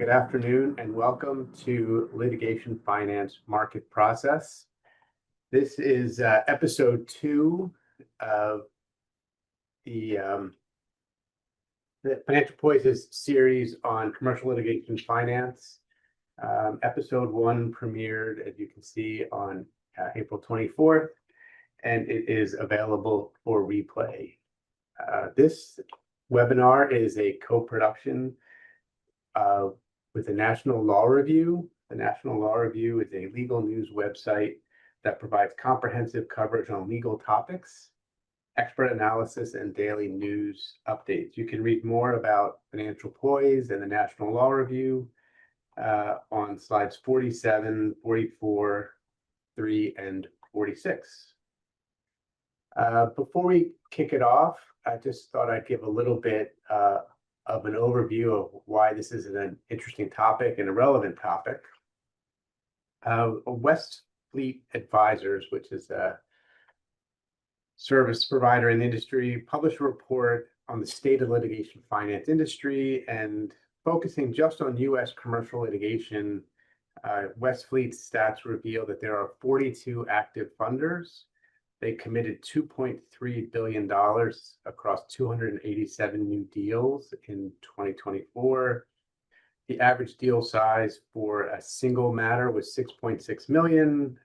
Good afternoon and welcome to Litigation Finance Market Process. This is episode 2 of the Financial Poises series on commercial litigation finance. Episode 1 premiered, as you can see, on April 24th, and it is available for replay. This webinar is a co-production with the National Law Review. The National Law Review is a legal news website that provides comprehensive coverage on legal topics, expert analysis, and daily news updates. You can read more about Financial Poise and the National Law Review on slides 47, 44, 3, and 46. Before we kick it off, I just thought I'd give a little bit of an overview of why this is an interesting topic and a relevant topic. West Fleet Advisors, which is a service provider in the industry, published a report on the state of litigation finance industry, and focusing just on U.S. commercial litigation. West Fleet's stats reveal that there are 42 active funders. They committed $2.3 billion across 287 new deals in 2024. The average deal size for a single matter was $6.6 million,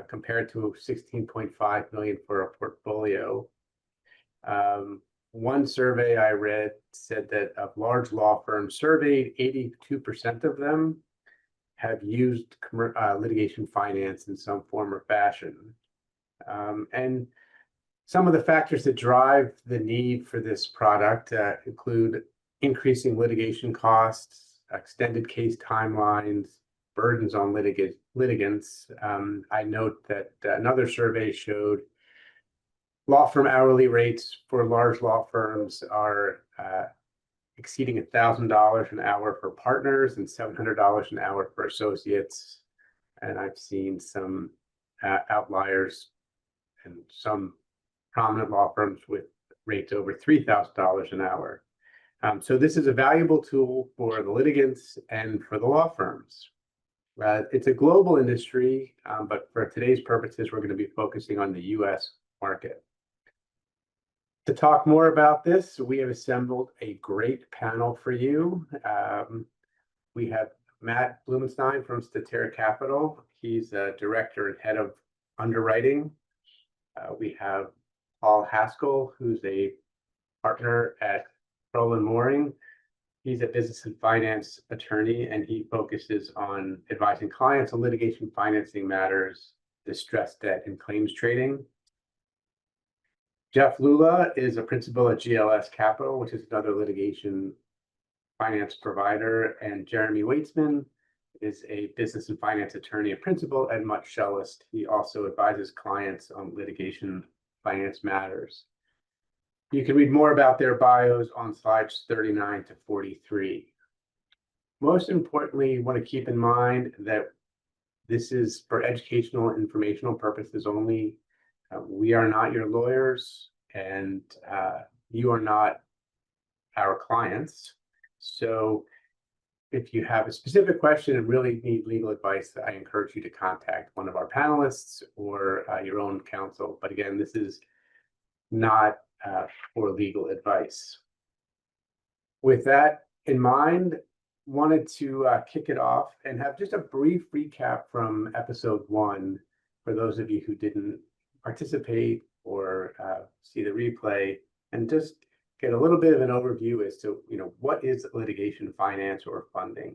compared to $16.5 million for a portfolio. One survey I read said that of large law firms surveyed, 82% of them have used litigation finance in some form or fashion. And some of the factors that drive the need for this product include increasing litigation costs, extended case timelines, burdens on litigants. I note that another survey showed law firm hourly rates for large law firms are exceeding $1,000 an hour for partners and $700 an hour for associates. And I've seen some outliers and some prominent law firms with rates over $3,000 an hour. So this is a valuable tool for the litigants and for the law firms. It's a global industry, but for today's purposes, we're going to be focusing on the U.S. market. To talk more about this, we have assembled a great panel for you. We have Matt Blumenstein from Statera Capital. He's a director and head of underwriting. We have Paul Haskell, who's a partner at Kroll & Mooring. He's a business and finance attorney, and he focuses on advising clients on litigation financing matters, distressed debt, and claims trading. Jeff Lula is a principal at GLS Capital, which is another litigation finance provider, and Jeremy Weitzman is a business and finance attorney and principal at Mutt Shellist. He also advises clients on litigation finance matters. You can read more about their bios on slides 39 to 43. Most importantly, you want to keep in mind that this is for educational and informational purposes only. We are not your lawyers, and you are not our clients. So if you have a specific question and really need legal advice, I encourage you to contact one of our panelists or your own counsel. But again, this is not for legal advice. With that in mind, wanted to kick it off and have just a brief recap from episode 1 for those of you who didn't participate or see the replay, and just get a little bit of an overview as to, what is litigation finance or funding.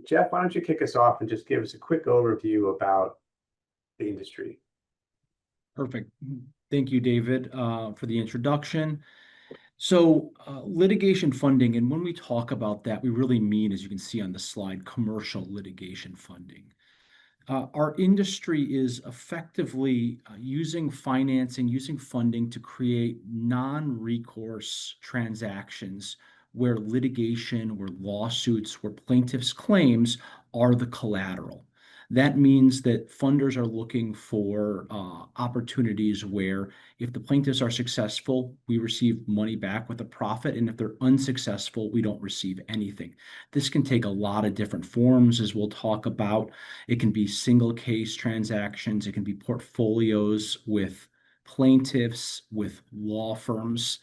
Jeff, why don't you kick us off and just give us a quick overview about the industry? Perfect. Thank you, David, for the introduction. So litigation funding, and when we talk about that, we really mean, as you can see on the slide, commercial litigation funding. Our industry is effectively using funding to create non-recourse transactions where litigation, where lawsuits, where plaintiffs' claims are the collateral. That means that funders are looking for opportunities where if the plaintiffs are successful, we receive money back with a profit, and if they're unsuccessful, we don't receive anything. This can take a lot of different forms, as we'll talk about. It can be single case transactions, it can be portfolios with plaintiffs, with law firms.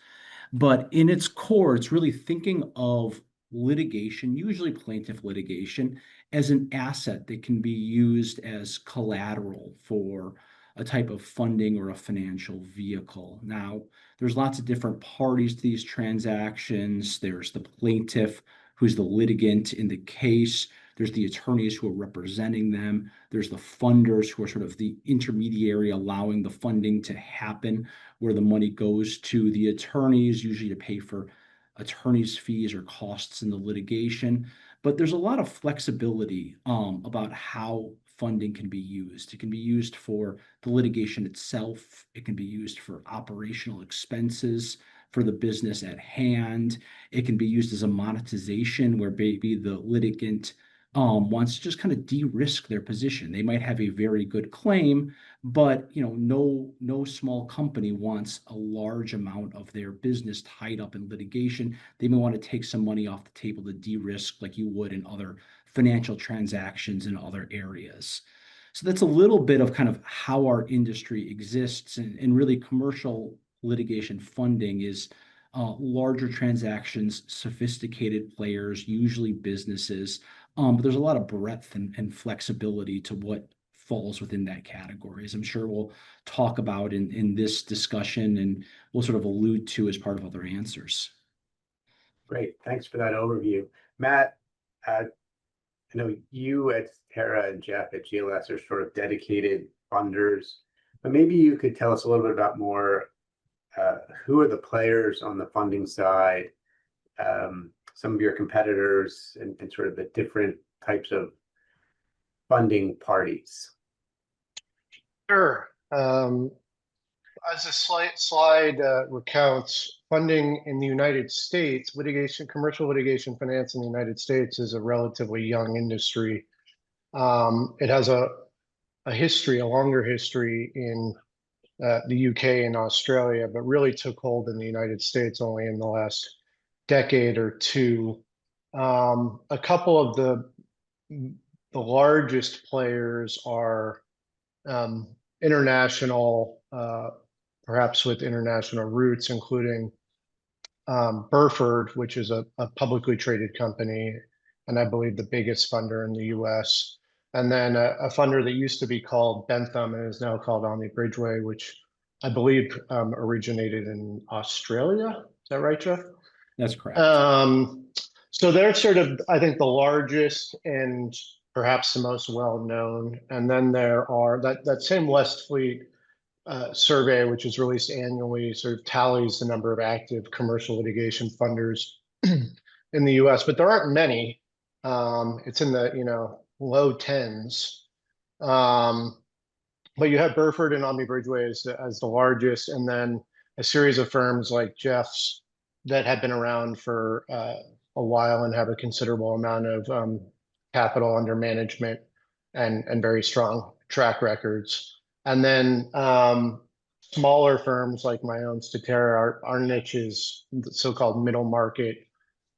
But in its core, it's really thinking of litigation, usually plaintiff litigation, as an asset that can be used as collateral for a type of funding or a financial vehicle. Now, there's lots of different parties to these transactions. There's the plaintiff, who's the litigant in the case. There's the attorneys who are representing them. There's the funders who are sort of the intermediary allowing the funding to happen, where the money goes to the attorneys, usually to pay for attorneys' fees or costs in the litigation. But there's a lot of flexibility about how funding can be used. It can be used for the litigation itself. It can be used for operational expenses for the business at hand. It can be used as a monetization where maybe the litigant wants to just kind of de-risk their position. They might have a very good claim, but no small company wants a large amount of their business tied up in litigation. They may want to take some money off the table to de-risk, like you would in other financial transactions in other areas. So that's a little bit of kind of how our industry exists, and really commercial litigation funding is larger transactions, sophisticated players, usually businesses. But there's a lot of breadth and flexibility to what falls within that category, as I'm sure we'll talk about in this discussion, and we'll sort of allude to as part of other answers. Great, thanks for that overview. Matt, I know you at Terra and Jeff at GLS are sort of dedicated funders, but maybe you could tell us a little bit about more, who are the players on the funding side, some of your competitors, and sort of the different types of funding parties. Sure. As the slide recounts, funding in the United States, commercial litigation finance in the United States is a relatively young industry. It has a longer history in the UK and Australia, but really took hold in the United States only in the last decade or two. A couple of the largest players are international, perhaps with international roots, including Burford, which is a publicly traded company, and I believe the biggest funder in the US. And then a funder that used to be called Bentham and is now called Omni Bridgeway, which I believe originated in Australia. Is that right, Jeff? That's correct. So they're sort of, I think, the largest and perhaps the most well-known. And then there are that same West Fleet survey, which is released annually, sort of tallies the number of active commercial litigation funders in the US, but there aren't many. It's in the low tens. But you have Burford and Omni Bridgeway as the largest, and then a series of firms like Jeff's that have been around for a while and have a considerable amount of capital under management and very strong track records. And then smaller firms like my own, Statera, our niche is the so-called middle market,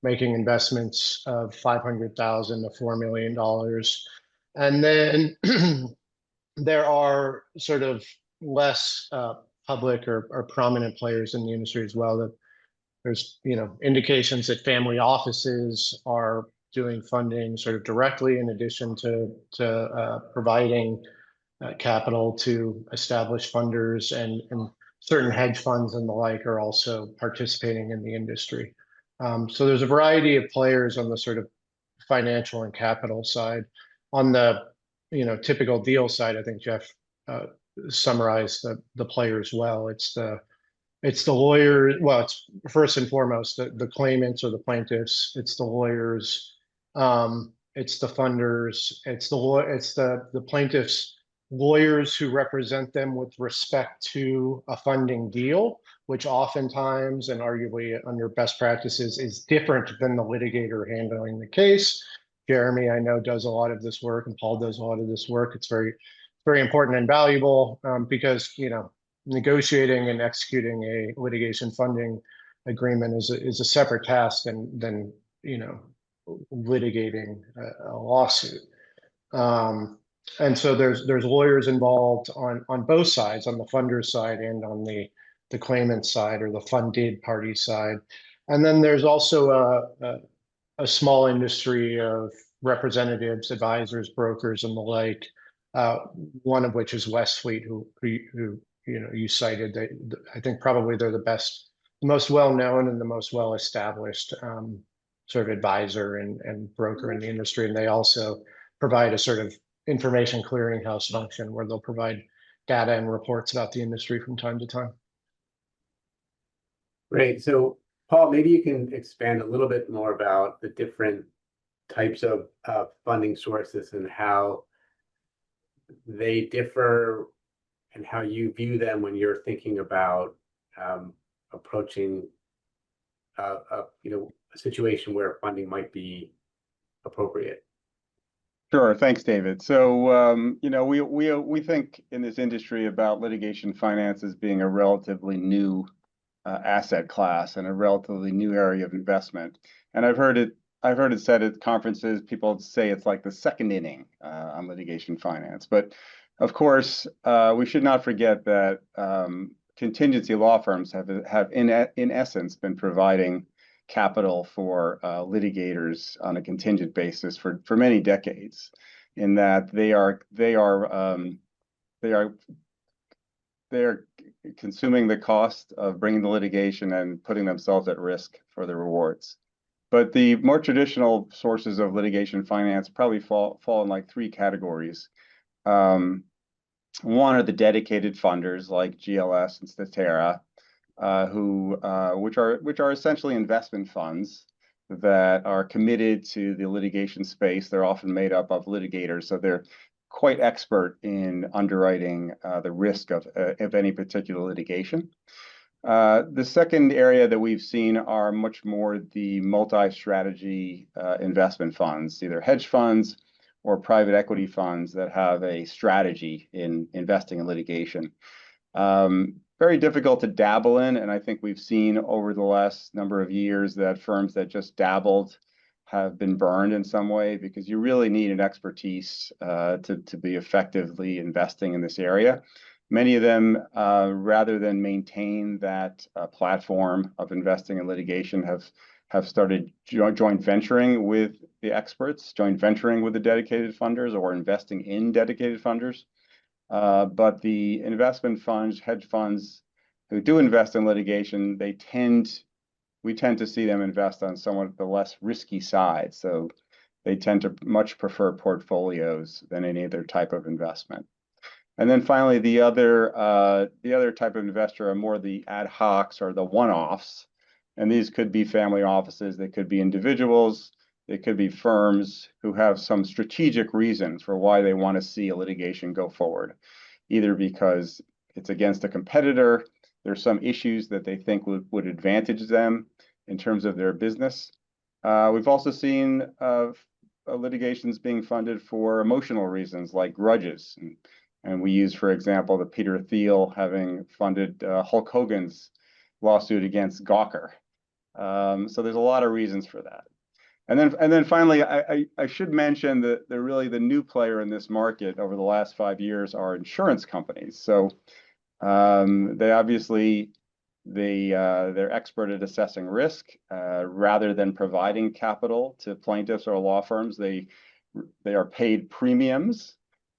making investments of $500,000 to $4 million. And then there are sort of less public or prominent players in the industry as well. That there's indications that family offices are doing funding sort of directly, in addition to providing capital to established funders, and certain hedge funds and the like are also participating in the industry. So there's a variety of players on the sort of financial and capital side. On the typical deal side, I think Jeff summarized the players well. It's the lawyer. Well, it's first and foremost the claimants or the plaintiffs. It's the lawyers. It's the funders. It's the plaintiffs' lawyers who represent them with respect to a funding deal, which oftentimes and arguably under best practices is different than the litigator handling the case. Jeremy, I know, does a lot of this work, and Paul does a lot of this work. It's very important and valuable because, negotiating and executing a litigation funding agreement is a separate task than litigating a lawsuit. And so there's lawyers involved on both sides, on the funder's side and on the claimant side or the funded party side. And then there's also a small industry of representatives, advisors, brokers, and the like. One of which is Westfleet, who you cited. I think probably they're the most well-known and the most well-established sort of advisor and broker in the industry, and they also provide a sort of information clearinghouse function where they'll provide data and reports about the industry from time to time. Great. So, Paul, maybe you can expand a little bit more about the different types of funding sources and how they differ and how you view them when you're thinking about approaching a situation where funding might be appropriate. Sure. Thanks, David. So, we think in this industry about litigation finance as being a relatively new asset class and a relatively new area of investment. And I've heard it said at conferences, people say it's like the second inning on litigation finance. But of course, we should not forget that contingency law firms have in essence been providing capital for litigators on a contingent basis for many decades, in that they are consuming the cost of bringing the litigation and putting themselves at risk for the rewards. But the more traditional sources of litigation finance probably fall in like three categories. One are the dedicated funders like GLS and Statera, which are essentially investment funds that are committed to the litigation space. They're often made up of litigators, so they're quite expert in underwriting the risk of any particular litigation. The second area that we've seen are much more the multi-strategy investment funds, either hedge funds or private equity funds that have a strategy in investing in litigation. Very difficult to dabble in, and I think we've seen over the last number of years that firms that just dabbled have been burned in some way, because you really need an expertise to be effectively investing in this area. Many of them, rather than maintain that platform of investing in litigation, have started joint venturing with the experts, joint venturing with the dedicated funders, or investing in dedicated funders. But the investment funds, hedge funds who do invest in litigation, we tend to see them invest on somewhat the less risky side. So they tend to much prefer portfolios than any other type of investment. And then finally, the other type of investor are more the ad hocs or the one-offs. And these could be family offices, they could be individuals, they could be firms who have some strategic reasons for why they want to see a litigation go forward, either because it's against a competitor, there's some issues that they think would advantage them in terms of their business. We've also seen litigations being funded for emotional reasons like grudges. And we use, for example, the Peter Thiel having funded Hulk Hogan's lawsuit against Gawker. So there's a lot of reasons for that. And then finally, I should mention that really the new player in this market over the last 5 years are insurance companies. So they're expert at assessing risk rather than providing capital to plaintiffs or law firms. They are paid premiums,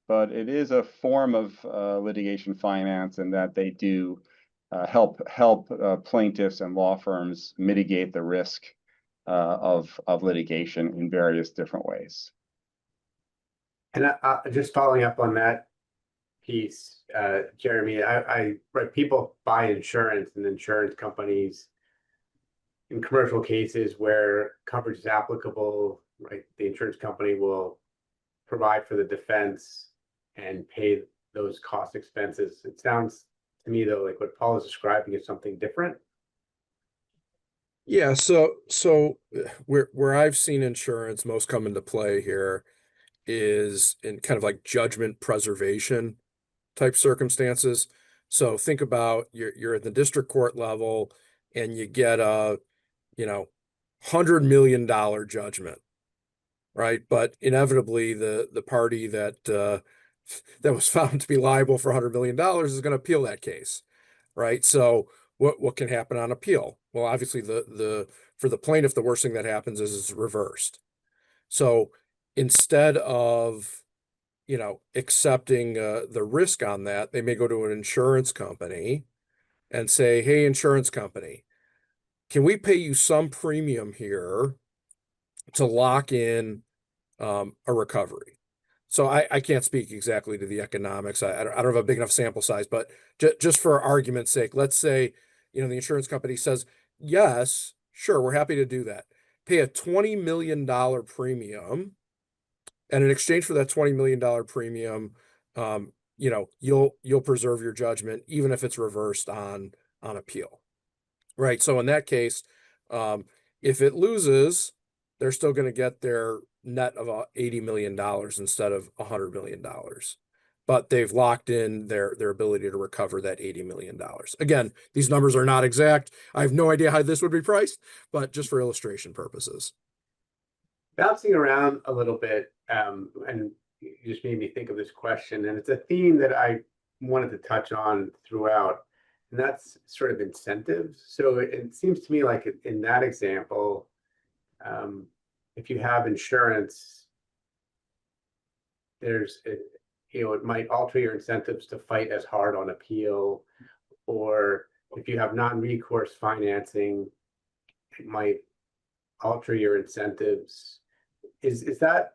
but it is a form of litigation finance in that they do help plaintiffs and law firms mitigate the risk of litigation in various different ways. And just following up on that piece, Jeremy, people buy insurance, and insurance companies in commercial cases where coverage is applicable, right? The insurance company will provide for the defense and pay those cost expenses. It sounds to me, though, like what Paul is describing is something different. Yeah, so where I've seen insurance most come into play here is in kind of like judgment preservation type circumstances. So think about you're at the district court level and you get a, $100 million judgment, right? But inevitably the party that was found to be liable for $100 million is going to appeal that case, right? So what can happen on appeal? Well, obviously the for the plaintiff, the worst thing that happens is it's reversed. So instead of accepting the risk on that, they may go to an insurance company and say, "Hey, insurance company, can we pay you some premium here to lock in a recovery?" So I can't speak exactly to the economics. I don't have a big enough sample size, but just for argument's sake, let's say, the insurance company says, yes, sure, we're happy to do that. Pay a $20 million premium. And in exchange for that $20 million premium, you'll preserve your judgment, even if it's reversed on appeal. Right. So in that case, if it loses, they're still going to get their net of $80 million instead of $100 million. But they've locked in their ability to recover that $80 million. Again, these numbers are not exact. I have no idea how this would be priced, but just for illustration purposes. Bouncing around a little bit, and you just made me think of this question, and it's a theme that I wanted to touch on throughout, and that's sort of incentives. So it seems to me like in that example, if you have insurance, it might alter your incentives to fight as hard on appeal, or if you have non-recourse financing, it might alter your incentives. Is that,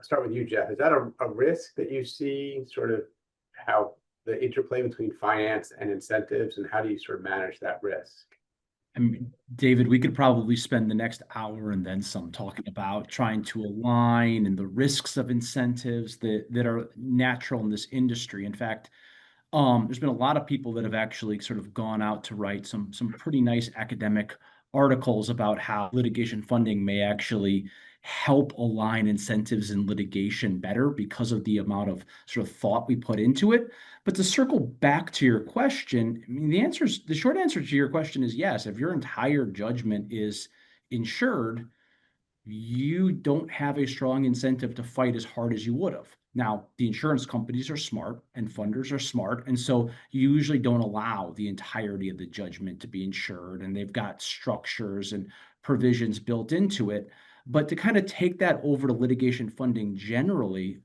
start with you, Jeff, is that a risk that you see, sort of how the interplay between finance and incentives, and how do you sort of manage that risk? I mean, David, we could probably spend the next hour and then some talking about trying to align and the risks of incentives that are natural in this industry. In fact, there's been a lot of people that have actually sort of gone out to write some pretty nice academic articles about how litigation funding may actually help align incentives in litigation better because of the amount of sort of thought we put into it. But to circle back to your question, I mean, the short answer to your question is yes. If your entire judgment is insured, you don't have a strong incentive to fight as hard as you would have. Now, the insurance companies are smart and funders are smart. And so you usually don't allow the entirety of the judgment to be insured. And they've got structures and provisions built into it. But to kind of take that over to litigation funding generally,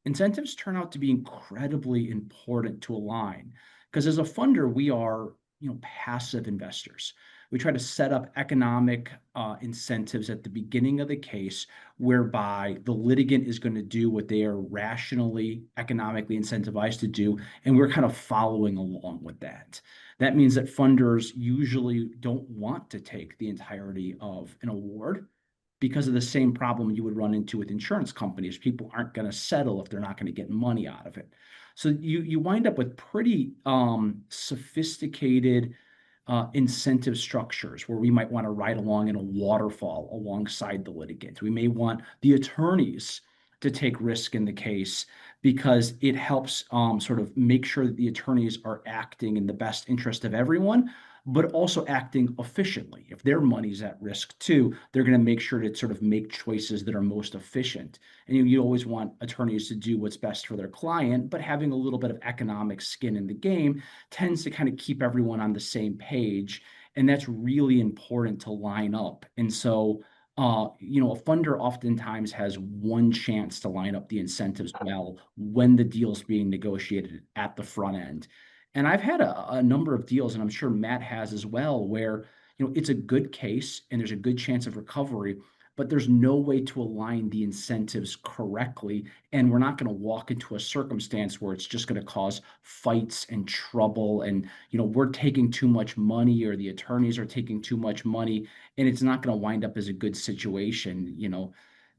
incentives turn out to be incredibly important to align. Because as a funder, we are, passive investors. We try to set up economic incentives at the beginning of the case whereby the litigant is going to do what they are rationally, economically incentivized to do, and we're kind of following along with that. That means that funders usually don't want to take the entirety of an award because of the same problem you would run into with insurance companies. People aren't going to settle if they're not going to get money out of it. So you wind up with pretty sophisticated incentive structures where we might want to ride along in a waterfall alongside the litigant. We may want the attorneys to take risk in the case because it helps sort of make sure that the attorneys are acting in the best interest of everyone, but also acting efficiently. If their money's at risk too, they're going to make sure to sort of make choices that are most efficient. And you always want attorneys to do what's best for their client, but having a little bit of economic skin in the game tends to kind of keep everyone on the same page. And that's really important to line up. And so, a funder oftentimes has one chance to line up the incentives well when the deal's being negotiated at the front end. And I've had a number of deals, and I'm sure Matt has as well, where it's a good case and there's a good chance of recovery, but there's no way to align the incentives correctly. And we're not going to walk into a circumstance where it's just going to cause fights and trouble. And, we're taking too much money or the attorneys are taking too much money, and it's not going to wind up as a good situation.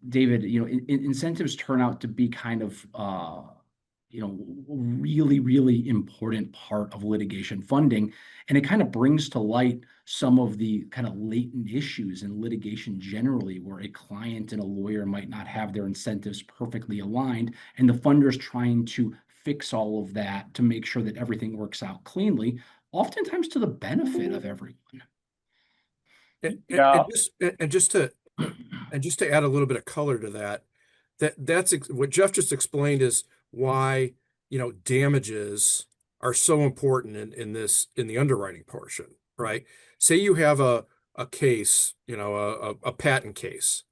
David, incentives turn out to be kind of really, really important part of litigation funding. And it kind of brings to light some of the kind of latent issues in litigation generally, where a client and a lawyer might not have their incentives perfectly aligned, and the funder's trying to fix all of that to make sure that everything works out cleanly, oftentimes to the benefit of everyone. Yeah. And just to add a little bit of color to that, that's what Jeff just explained is why, damages are so important in the underwriting portion, right? Say you have a case, a patent case,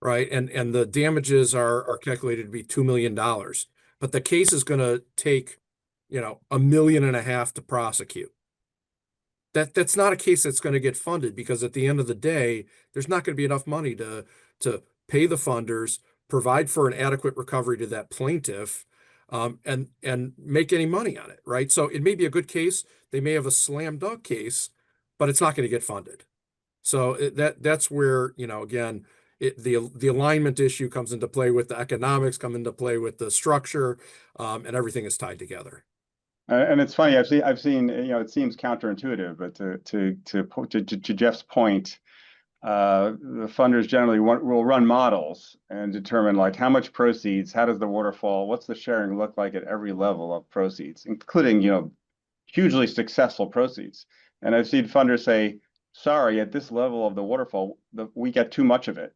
right? And the damages are calculated to be $2 million, but the case is going to take, $1.5 million to prosecute. That's not a case that's going to get funded, because at the end of the day, there's not going to be enough money to pay the funders, provide for an adequate recovery to that plaintiff, and make any money on it, right? So it may be a good case. They may have a slam dunk case, but it's not going to get funded. So that's where, again, the alignment issue comes into play, with the economics come into play with the structure, and everything is tied together. And it's funny, I've seen, it seems counterintuitive, but to Jeff's point, the funders generally will run models and determine, like, how much proceeds, how does the waterfall, what's the sharing look like at every level of proceeds, including, hugely successful proceeds. And I've seen funders say, sorry, at this level of the waterfall, we get too much of it.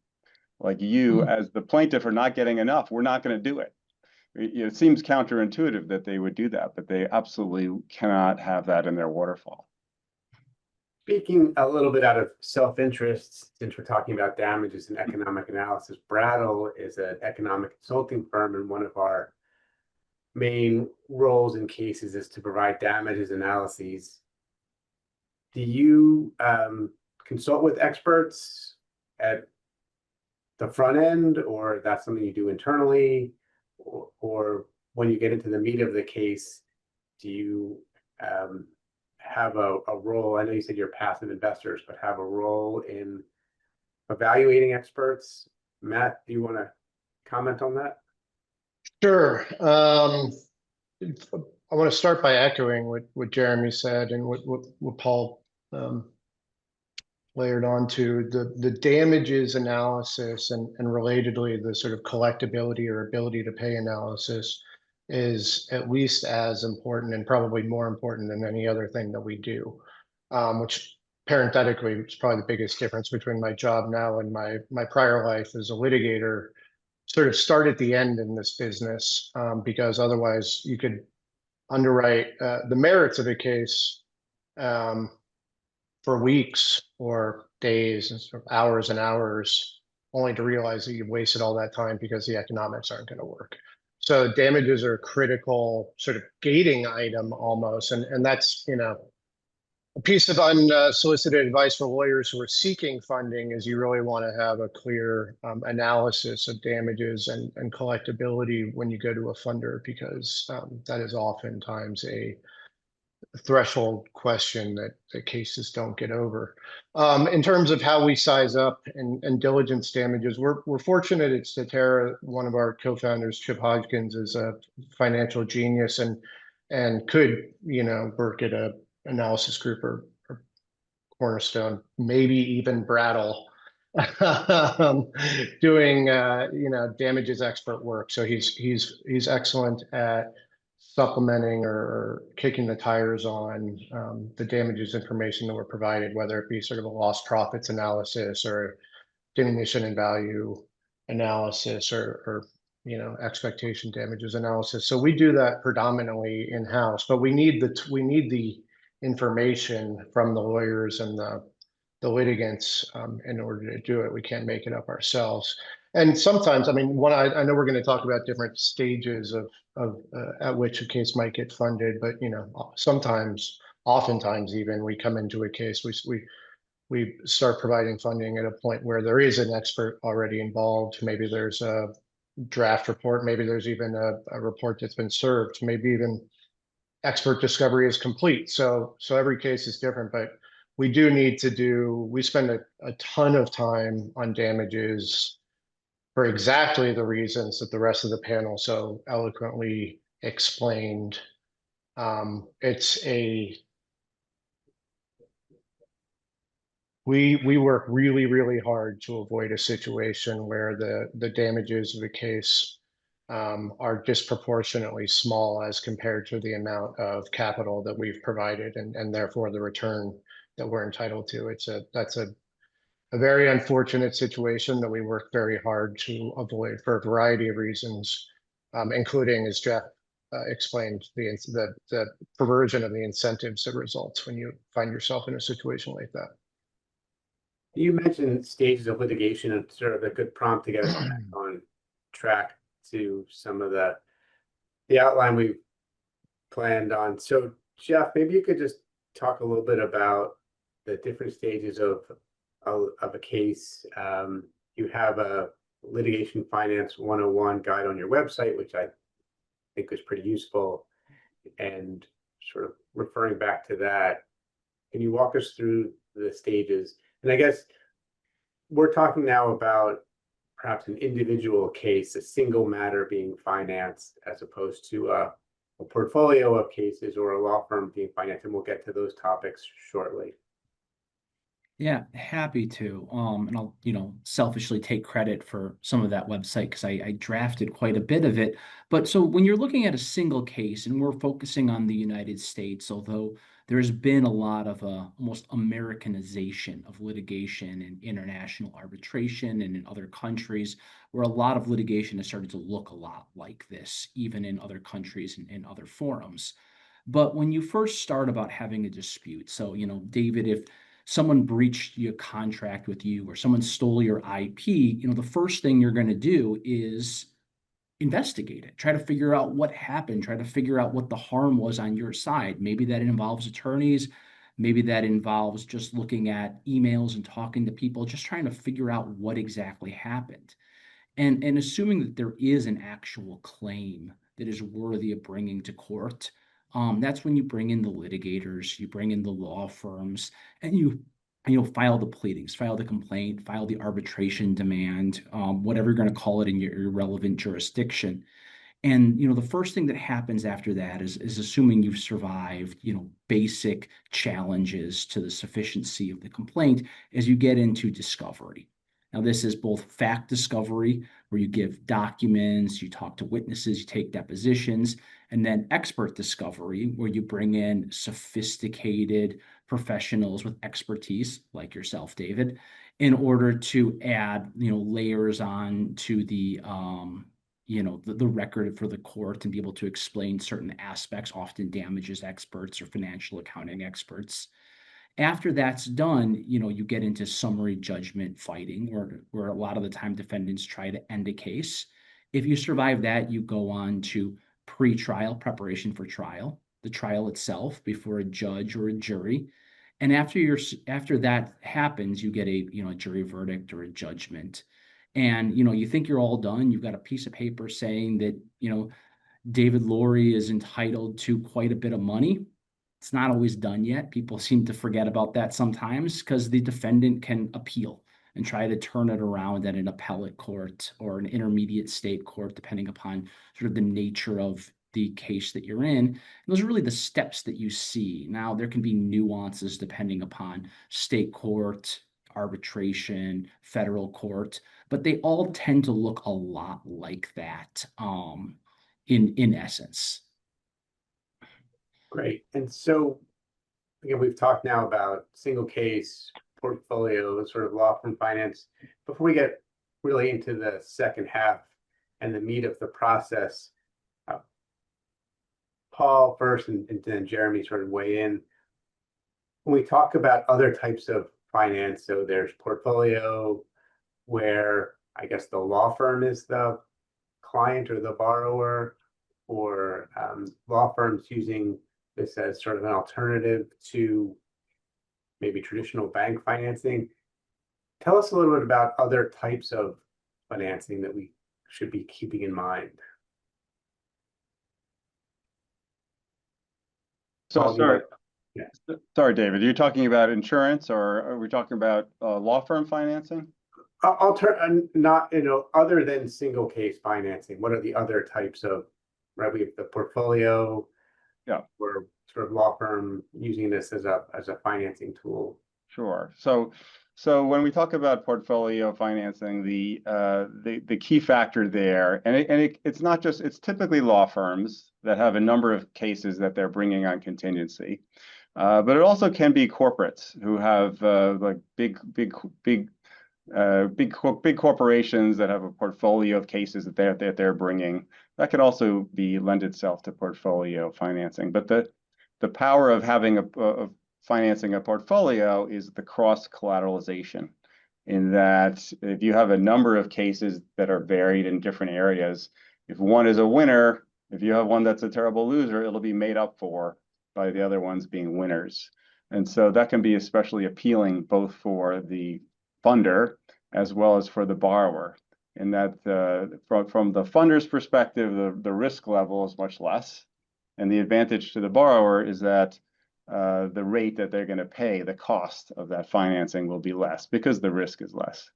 Like, you as the plaintiff are not getting enough, we're not going to do it. It seems counterintuitive that they would do that, but they absolutely cannot have that in their waterfall. Speaking a little bit out of self-interest, since we're talking about damages and economic analysis, Brattle is an economic consulting firm, and one of our main roles in cases is to provide damages analyses. Do you consult with experts at the front end, or that's something you do internally? Or when you get into the meat of the case, do you have a role? I know you said you're passive investors, but have a role in evaluating experts. Matt, do you want to comment on that? Sure. I want to start by echoing what Jeremy said and what Paul layered onto. The damages analysis and relatedly the sort of collectability or ability to pay analysis is at least as important, and probably more important than any other thing that we do, which parenthetically is probably the biggest difference between my job now and my prior life as a litigator. Sort of start at the end in this business, because otherwise you could underwrite the merits of a case for weeks or days and sort of hours and hours, only to realize that you've wasted all that time because the economics aren't going to work. So damages are a critical sort of gating item almost, and that's, a piece of unsolicited advice for lawyers who are seeking funding is you really want to have a clear analysis of damages and collectability when you go to a funder, because that is oftentimes a threshold question that cases don't get over. In terms of how we size up and diligence damages, we're fortunate at Statera. One of our co-founders, Chip Hodgkins, is a financial genius and could, work at a analysis group or Cornerstone, maybe even Brattle, doing damages expert work. So he's excellent at supplementing or kicking the tires on the damages information that we're provided, whether it be sort of a lost profits analysis or diminution in value analysis or expectation damages analysis. So we do that predominantly in-house, but we need the information from the lawyers and the litigants in order to do it. We can't make it up ourselves. And sometimes, I know we're going to talk about different stages of at which a case might get funded, but oftentimes even we come into a case, we start providing funding at a point where there is an expert already involved. Maybe there's a draft report, maybe there's even a report that's been served, maybe even expert discovery is complete. So every case is different, but we spend a ton of time on damages for exactly the reasons that the rest of the panel so eloquently explained. We work really, really hard to avoid a situation where the damages of a case are disproportionately small as compared to the amount of capital that we've provided and therefore the return that we're entitled to. That's a very unfortunate situation that we work very hard to avoid for a variety of reasons, including, as Jeff explained, the perversion of the incentives that results when you find yourself in a situation like that. You mentioned stages of litigation and sort of a good prompt to get us back on track to some of the outline we've planned on. So Jeff, maybe you could just talk a little bit about the different stages of a case. You have a litigation finance 101 guide on your website, which I think was pretty useful. And sort of referring back to that, can you walk us through the stages? And I guess we're talking now about perhaps an individual case, a single matter being financed, as opposed to a portfolio of cases or a law firm being financed, and we'll get to those topics shortly. Yeah, happy to. And I'll, selfishly take credit for some of that website because I drafted quite a bit of it. But so when you're looking at a single case, and we're focusing on the United States, although there's been a lot of almost Americanization of litigation and international arbitration and in other countries, where a lot of litigation has started to look a lot like this, even in other countries and in other forums. But when you first start about having a dispute, so, David, if someone breached your contract with you or someone stole your IP, the first thing you're going to do is investigate it, try to figure out what happened, try to figure out what the harm was on your side. Maybe that involves attorneys, maybe that involves just looking at emails and talking to people, just trying to figure out what exactly happened. And assuming that there is an actual claim that is worthy of bringing to court, that's when you bring in the litigators, you bring in the law firms, and you file the pleadings, file the complaint, file the arbitration demand, whatever you're going to call it in your relevant jurisdiction. And the first thing that happens after that is assuming you've survived basic challenges to the sufficiency of the complaint, as you get into discovery. Now, this is both fact discovery, where you give documents, you talk to witnesses, you take depositions, and then expert discovery, where you bring in sophisticated professionals with expertise, like yourself, David, in order to add, layers on to the record for the court and be able to explain certain aspects, often damages experts or financial accounting experts. After that's done, you get into summary judgment fighting, where a lot of the time defendants try to end a case. If you survive that, you go on to pre-trial preparation for trial, the trial itself before a judge or a jury. And after that happens, you get a jury verdict or a judgment. And you think you're all done. You've got a piece of paper saying that David Laurie is entitled to quite a bit of money. It's not always done yet. People seem to forget about that sometimes because the defendant can appeal and try to turn it around at an appellate court or an intermediate state court, depending upon sort of the nature of the case that you're in. And those are really the steps that you see. Now, there can be nuances depending upon state court, arbitration, federal court, but they all tend to look a lot like that in essence. Great. And so, again, we've talked now about single case, portfolio, sort of law firm finance. Before we get really into the second half and the meat of the process, Paul first and then Jeremy sort of weigh in. When we talk about other types of finance, so there's portfolio, where I guess the law firm is the client or the borrower, or law firms using this as sort of an alternative to maybe traditional bank financing. Tell us a little bit about other types of financing that we should be keeping in mind. So sorry, David, are you talking about insurance, or are we talking about law firm financing? Not, other than single case financing, what are the other types of right? We have the portfolio. Yeah. We're sort of law firm using this as a financing tool. Sure. So when we talk about portfolio financing, the key factor there, and it's not just, it's typically law firms that have a number of cases that they're bringing on contingency, but it also can be corporates who have like big corporations that have a portfolio of cases that they're bringing. That could also be lend itself to portfolio financing. But the power of having of financing a portfolio is the cross collateralization, in that if you have a number of cases that are varied in different areas, if one is a winner, if you have one that's a terrible loser, it'll be made up for by the other ones being winners. And so that can be especially appealing both for the funder as well as for the borrower, in that from the funder's perspective, the risk level is much less. And the advantage to the borrower is that the rate that they're going to pay, the cost of that financing will be less because the risk is less.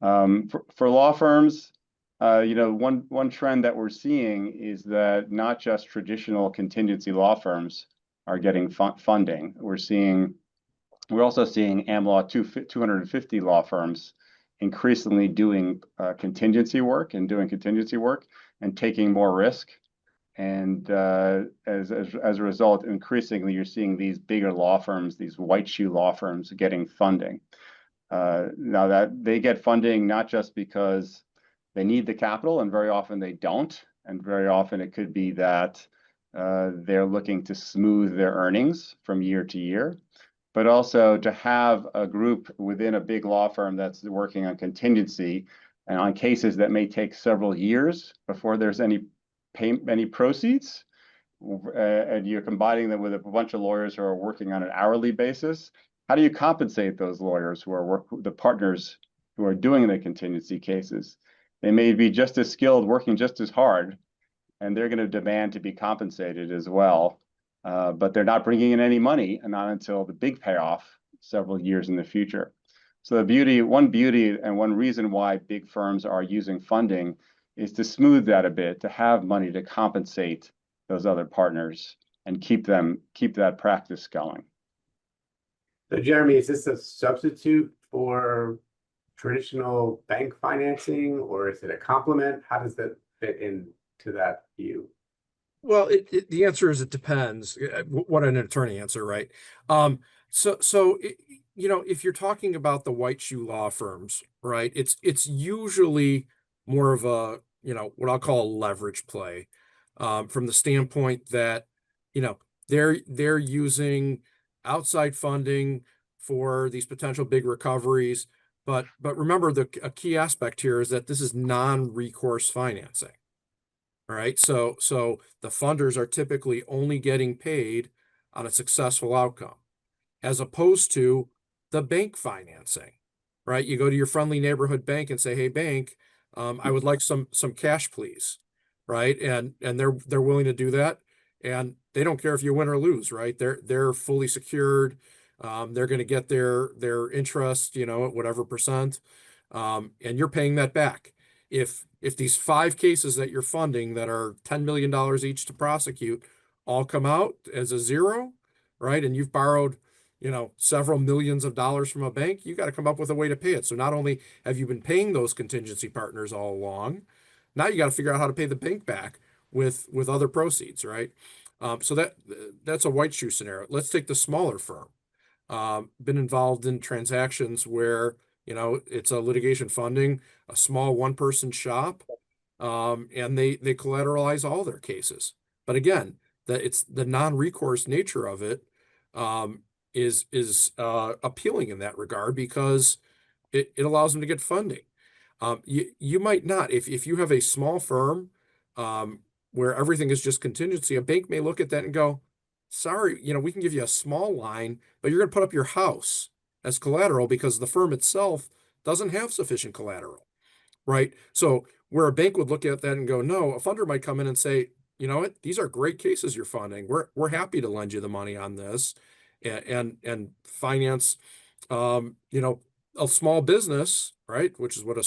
For law firms, one trend that we're seeing is that not just traditional contingency law firms are getting funding. We're also seeing Am Law 250 law firms increasingly doing contingency work and taking more risk. And as a result, increasingly, you're seeing these bigger law firms, these white shoe law firms, getting funding. Now that they get funding not just because they need the capital, and very often they don't, and very often it could be that they're looking to smooth their earnings from year to year, but also to have a group within a big law firm that's working on contingency and on cases that may take several years before there's any proceeds, and you're combining them with a bunch of lawyers who are working on an hourly basis. How do you compensate those lawyers who are the partners who are doing the contingency cases? They may be just as skilled, working just as hard, and they're going to demand to be compensated as well. But they're not bringing in any money, and not until the big payoff several years in the future. So one beauty and one reason why big firms are using funding is to smooth that a bit, to have money to compensate those other partners and keep that practice going. So Jeremy, is this a substitute for traditional bank financing, or is it a complement? How does that fit into that view? Well, the answer is it depends. What an attorney answer, right? If you're talking about the white shoe law firms, right, it's usually more of a, what I'll call a leverage play, from the standpoint that, they're using outside funding for these potential big recoveries. But remember, a key aspect here is that this is non-recourse financing. All right. So the funders are typically only getting paid on a successful outcome, as opposed to the bank financing, right? You go to your friendly neighborhood bank and say, "Hey, bank, I would like some cash, please." Right. And they're willing to do that. And they don't care if you win or lose, right? They're fully secured. They're going to get their interest, at whatever percent. And you're paying that back. If these 5 cases that you're funding that are $10 million each to prosecute all come out as a zero, right? And you've borrowed, several millions of dollars from a bank, you got to come up with a way to pay it. So not only have you been paying those contingency partners all along, now you got to figure out how to pay the bank back with other proceeds, right? So that's a white shoe scenario. Let's take the smaller firm. Been involved in transactions where, it's a litigation funding, a small one-person shop, and they collateralize all their cases. But again, it's the non-recourse nature of it, is appealing in that regard, because it allows them to get funding. You might not, if you have a small firm, where everything is just contingency, a bank may look at that and go, "Sorry, we can give you a small line, but you're going to put up your house as collateral because the firm itself doesn't have sufficient collateral," right? So where a bank would look at that and go, "No," a funder might come in and say, "You know what? These are great cases you're funding. We're happy to lend you the money on this and finance, a small business," right? Which is what a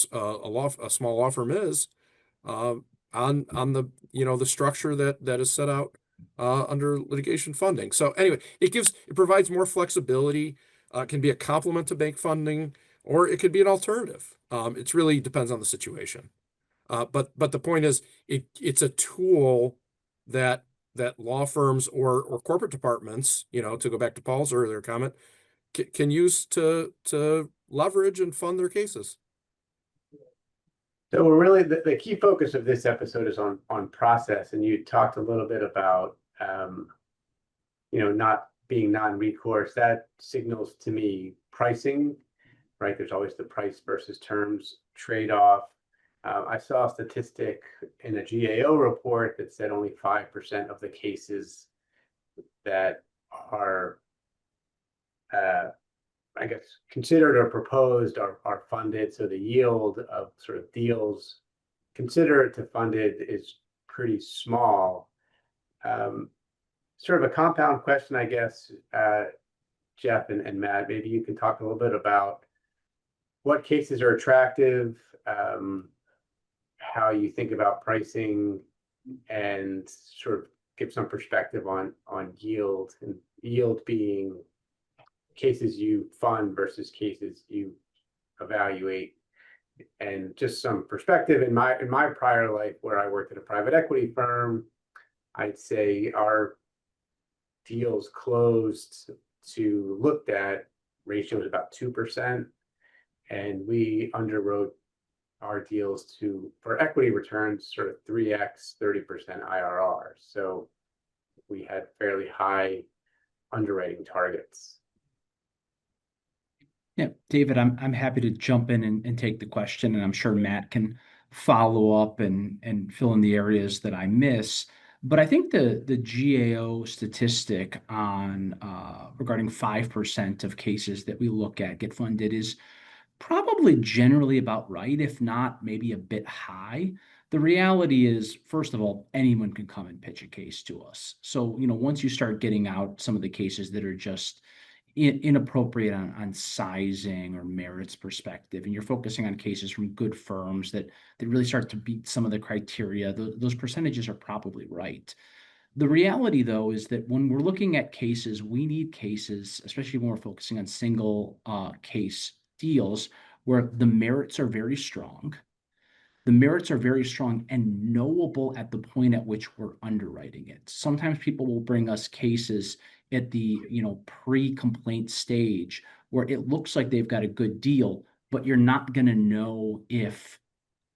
small law firm is. on the, the structure that is set out under litigation funding. So anyway, it provides more flexibility, can be a complement to bank funding, or it could be an alternative. It really depends on the situation. But the point is, it's a tool that law firms or corporate departments, to go back to Paul's earlier comment, can use to leverage and fund their cases. So we're really, the key focus of this episode is on process, and you talked a little bit about not being non-recourse. That signals to me pricing, right? There's always the price versus terms trade-off. I saw a statistic in a GAO report that said only 5% of the cases that are, I guess, considered or proposed are funded. So the yield of sort of deals considered to funded is pretty small. Sort of a compound question, I guess, Jeff and Matt, maybe you can talk a little bit about what cases are attractive, how you think about pricing, and sort of give some perspective on yield, and yield being cases you fund versus cases you evaluate. And just some perspective in my prior life, where I worked at a private equity firm, I'd say our deals closed to looked at ratio was about 2%, and we underwrote our deals for equity returns sort of 3x 30% IRR. So we had fairly high underwriting targets. Yeah, David, I'm happy to jump in and take the question, and I'm sure Matt can follow up and fill in the areas that I miss. But I think the GAO statistic on regarding 5% of cases that we look at get funded is probably generally about right, if not maybe a bit high. The reality is, first of all, anyone can come and pitch a case to us. So, once you start getting out some of the cases that are just inappropriate on sizing or merits perspective, and you're focusing on cases from good firms that really start to beat some of the criteria, those percentages are probably right. The reality, though, is that when we're looking at cases, we need cases, especially when we're focusing on single case deals, where the merits are very strong. The merits are very strong and knowable at the point at which we're underwriting it. Sometimes people will bring us cases at the pre-complaint stage where it looks like they've got a good deal, but you're not going to know if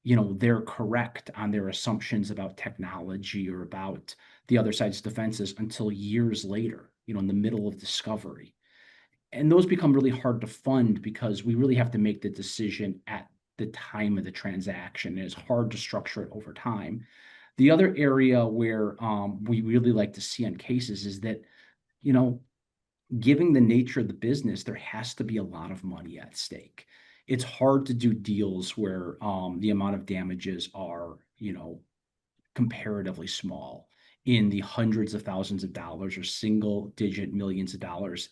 they're correct on their assumptions about technology or about the other side's defenses until years later, in the middle of discovery. And those become really hard to fund because we really have to make the decision at the time of the transaction. It's hard to structure it over time. The other area where we really like to see on cases is that, given the nature of the business, there has to be a lot of money at stake. It's hard to do deals where the amount of damages are, comparatively small, in the hundreds of thousands of dollars or single digit millions of dollars.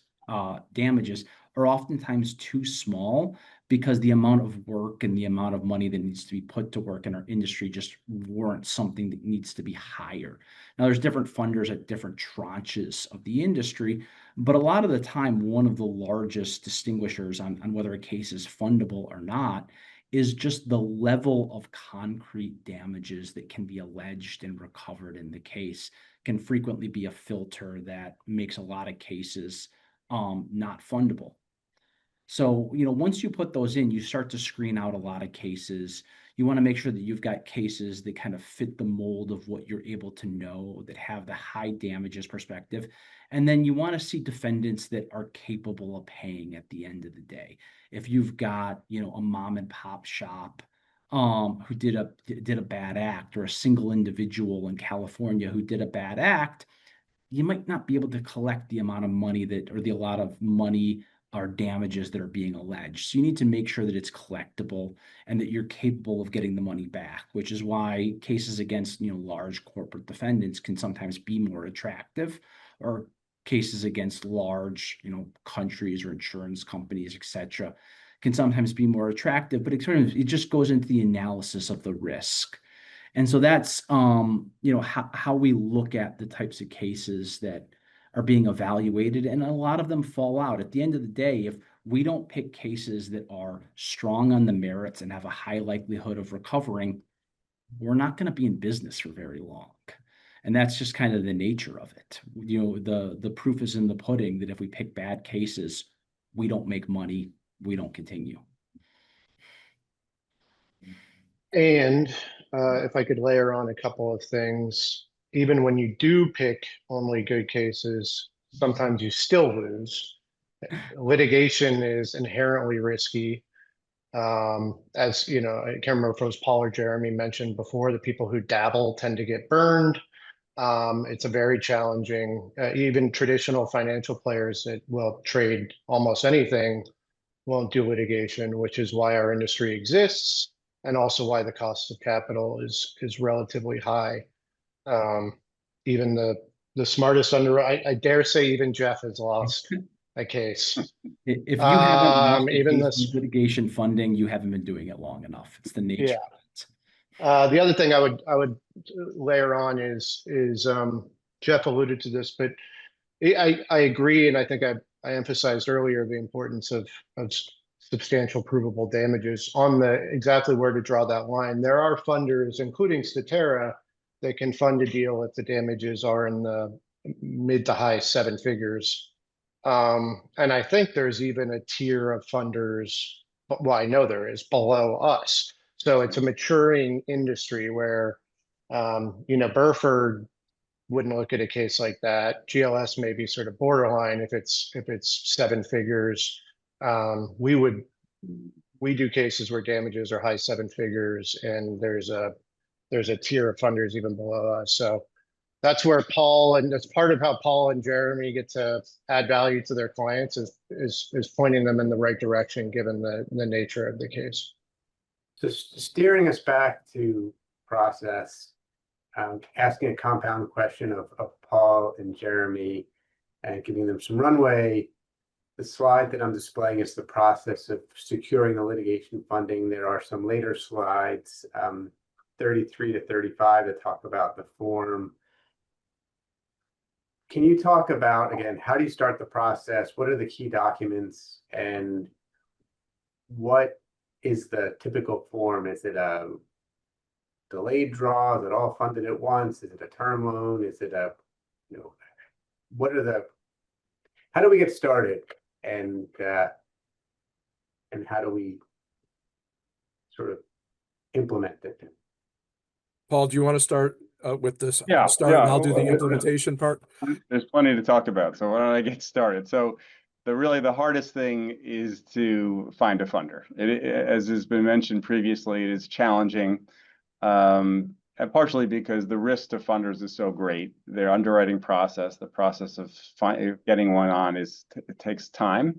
Damages are oftentimes too small because the amount of work and the amount of money that needs to be put to work in our industry just warrants something that needs to be higher. Now, there's different funders at different tranches of the industry, but a lot of the time, one of the largest distinguishers on whether a case is fundable or not is just the level of concrete damages that can be alleged and recovered in the case can frequently be a filter that makes a lot of cases not fundable. So, once you put those in, you start to screen out a lot of cases. You want to make sure that you've got cases that kind of fit the mold of what you're able to know, that have the high damages perspective. And then you want to see defendants that are capable of paying at the end of the day. If you've got, a mom and pop shop who did a bad act, or a single individual in California who did a bad act, you might not be able to collect the amount of money or damages that are being alleged. So you need to make sure that it's collectible and that you're capable of getting the money back, which is why cases against, large corporate defendants can sometimes be more attractive, or cases against large, countries or insurance companies, etc., can sometimes be more attractive, but it just goes into the analysis of the risk. And so that's, how we look at the types of cases that are being evaluated, and a lot of them fall out. At the end of the day, if we don't pick cases that are strong on the merits and have a high likelihood of recovering, we're not going to be in business for very long. And that's just kind of the nature of it. The proof is in the pudding that if we pick bad cases, we don't make money, we don't continue. And if I could layer on a couple of things, even when you do pick only good cases, sometimes you still lose. Litigation is inherently risky. As you know, I can't remember if it was Paul or Jeremy mentioned before, the people who dabble tend to get burned. It's a very challenging, even traditional financial players that will trade almost anything won't do litigation, which is why our industry exists, and also why the cost of capital is relatively high. Even the smartest I dare say even Jeff has lost a case. If you haven't lost a even case this in litigation funding, you haven't been doing it long enough. It's the nature Yeah. of it. The other thing I would layer on is Jeff alluded to this, but I agree, and I think I emphasized earlier the importance of substantial provable damages on the exactly where to draw that line. There are funders, including Statera, that can fund a deal if the damages are in the mid to high seven figures. And I think there's even a tier of funders, well, I know there is, below us. So it's a maturing industry where, Burford wouldn't look at a case like that. GLS may be sort of borderline if it's seven figures. We do cases where damages are high seven figures, and there's a tier of funders even below us. So that's where Paul, and that's part of how Paul and Jeremy get to add value to their clients is pointing them in the right direction given the nature of the case. So steering us back to process, asking a compound question of Paul and Jeremy and giving them some runway. The slide that I'm displaying is the process of securing the litigation funding. There are some later slides, 33 to 35, that talk about the form. Can you talk about, again, how do you start the process? What are the key documents? And what is the typical form? Is it a delayed draw? Is it all funded at once? Is it a term loan? Is it how do we get started? And how do we sort of implement it? Paul, do you want to start with this? Yeah, Start, and yeah. I'll do the implementation part. There's plenty to talk about, so why don't I get started? So the hardest thing is to find a funder. As has been mentioned previously, it is challenging, and partially because the risk to funders is so great. Their underwriting process, the process of getting one on, it takes time.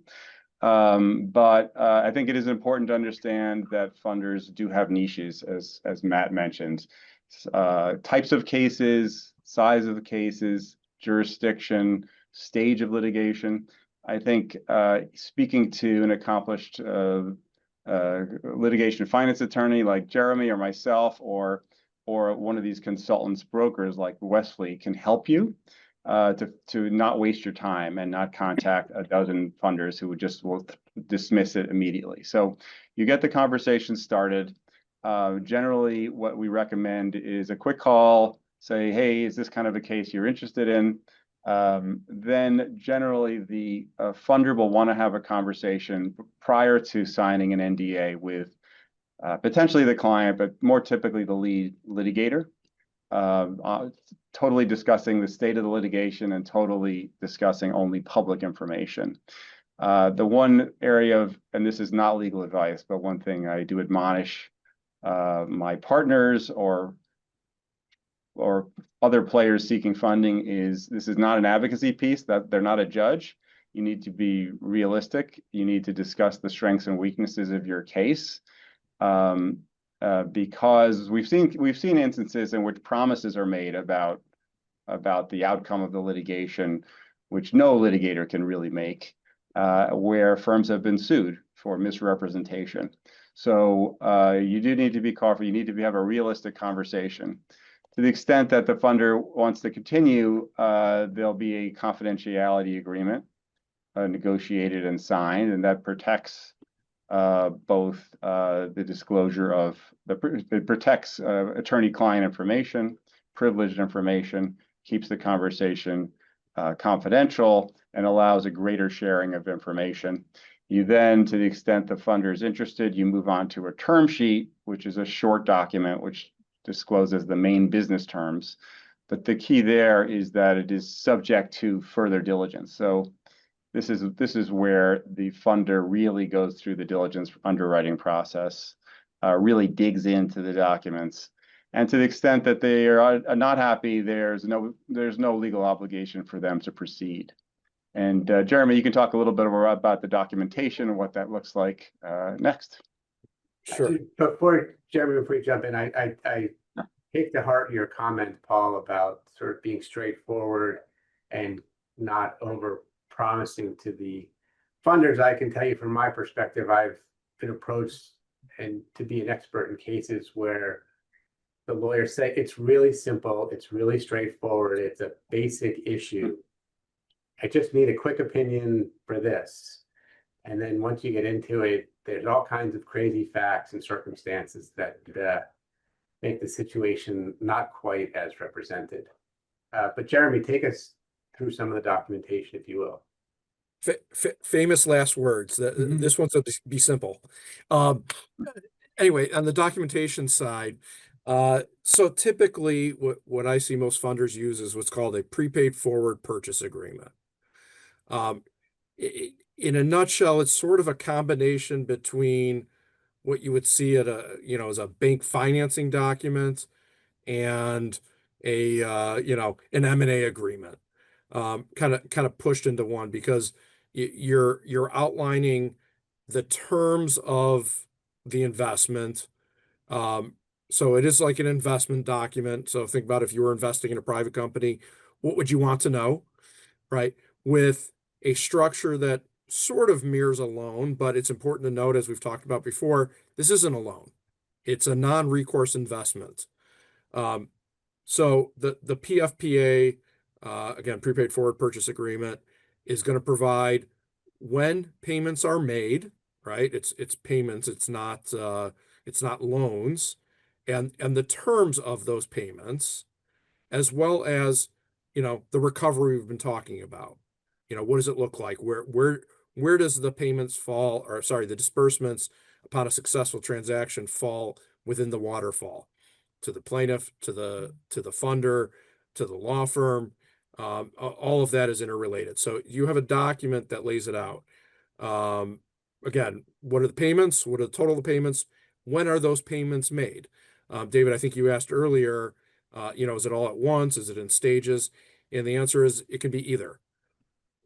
But I think it is important to understand that funders do have niches, as Matt mentioned. Types of cases, size of the cases, jurisdiction, stage of litigation. I think speaking to an accomplished litigation finance attorney like Jeremy or myself, or one of these consultants, brokers like Westfleet, can help you to not waste your time and not contact a dozen funders who will dismiss it immediately. So you get the conversation started. Generally, what we recommend is a quick call, say, hey, is this kind of a case you're interested in? Then generally the funder will want to have a conversation prior to signing an NDA with potentially the client, but more typically the lead litigator, totally discussing the state of the litigation and totally discussing only public information. The one area of, and this is not legal advice, but one thing I do admonish my partners or other players seeking funding is, this is not an advocacy piece, that they're not a judge. You need to be realistic. You need to discuss the strengths and weaknesses of your case, because we've seen instances in which promises are made about the outcome of the litigation, which no litigator can really make, where firms have been sued for misrepresentation. So you do need to be careful. You need to have a realistic conversation. To the extent that the funder wants to continue, there'll be a confidentiality agreement negotiated and signed, and that protects both the disclosure of it protects attorney-client information, privileged information, keeps the conversation confidential, and allows a greater sharing of information. You then, to the extent the funder is interested, you move on to a term sheet, which is a short document which discloses the main business terms. But the key there is that it is subject to further diligence. So this is where the funder really goes through the diligence underwriting process, really digs into the documents. And to the extent that they are not happy, there's no legal obligation for them to proceed. And Jeremy, you can talk a little bit more about the documentation and what that looks like next. Sure. Before you jump in, I take to heart your comment, Paul, about sort of being straightforward and not over promising to the funders. I can tell you from my perspective, I've been approached and to be an expert in cases where the lawyers say it's really simple, it's really straightforward, it's a basic issue. I just need a quick opinion for this. And then once you get into it, there's all kinds of crazy facts and circumstances that make the situation not quite as represented. But Jeremy, take us through some of the documentation, if you will. Famous last words. This one's going to be simple. Anyway, on the documentation side, so typically what I see most funders use is what's called a prepaid forward purchase agreement. In a nutshell, it's sort of a combination between what you would see at as a bank financing document and an M&A agreement, kind of pushed into one, because you're outlining the terms of the investment. So it is like an investment document. So think about if you were investing in a private company, what would you want to know, right? With a structure that sort of mirrors a loan, but it's important to note, as we've talked about before, this isn't a loan. It's a non-recourse investment. So the PFPA, again, prepaid forward purchase agreement, is going to provide when payments are made, right? It's payments, it's not loans, and the terms of those payments, as well as the recovery we've been talking about. What does it look like? Where does the payments fall, or sorry, the disbursements upon a successful transaction fall within the waterfall? To the plaintiff, to the funder, to the law firm, all of that is interrelated. So you have a document that lays it out. Again, what are the payments? What are the total of the payments? When are those payments made? David, I think you asked earlier, is it all at once? Is it in stages? And the answer is it can be either.